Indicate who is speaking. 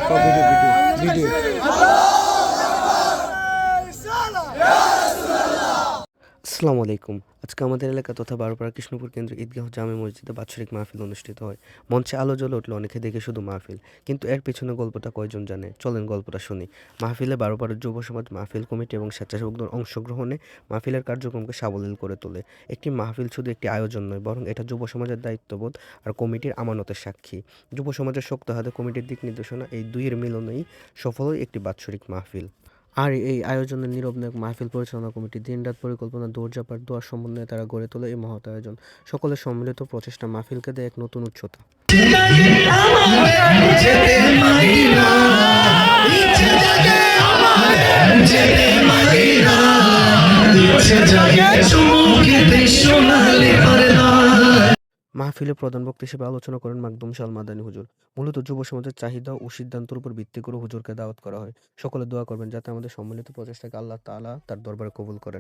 Speaker 1: Video video video. আসসালামু আলাইকুম। আজকে আমাদের এলাকা তথা বারোপাড়া কৃষ্ণপুর কেন্দ্র ঈদগাহ জামে মসজিদে বাৎসরিক মাহফিল অনুষ্ঠিত হয়। মঞ্চে আলো জ্বলে উঠল, অনেকে দেখে শুধু মাহফিল, কিন্তু এর পিছনে গল্পটা কয়জন জানে? চলেন গল্পটা শুনি। মাহফিলে বারোপাড়ার যুব সমাজ, মাহফিল কমিটি এবং স্বেচ্ছাসেবকদের অংশগ্রহণে মাহফিলের কার্যক্রমকে সাবলীল করে তোলে। একটি মাহফিল শুধু একটি আয়োজন নয়, বরং এটা যুব সমাজের দায়িত্ববোধ আর কমিটির আমানতের সাক্ষী। যুব সমাজের শক্ত হাতে, কমিটির দিক নির্দেশনা, এই দুইয়ের মিলনেই সফল হয় একটি বাৎসরিক মাহফিল। আর এই আয়োজনের নীরব নায়ক মাহফিল পরিচালনা কমিটি। দিনরাত পরিকল্পনা, দৌড়ঝাঁপ, দোয়ার সমন্বয়ে তারা গড়ে তোলে এই মহৎ আয়োজন। সকলের সম্মিলিত প্রচেষ্টা মাহফিলকে দেয় এক নতুন উচ্চতা। মাহফিলে প্রধান বক্তা হিসেবে আলোচনা করেন মাকদুম শাহ আল মাদানী হুজুর। মূলত যুব সমাজের চাহিদা ও সিদ্ধান্তের উপর ভিত্তি করে হুজুরকে দাওয়াত করা হয়। সকলে দোয়া করবেন যাতে আমাদের সম্মিলিত প্রচেষ্টাকে আল্লাহ তাআলা তার দরবারে কবুল করেন।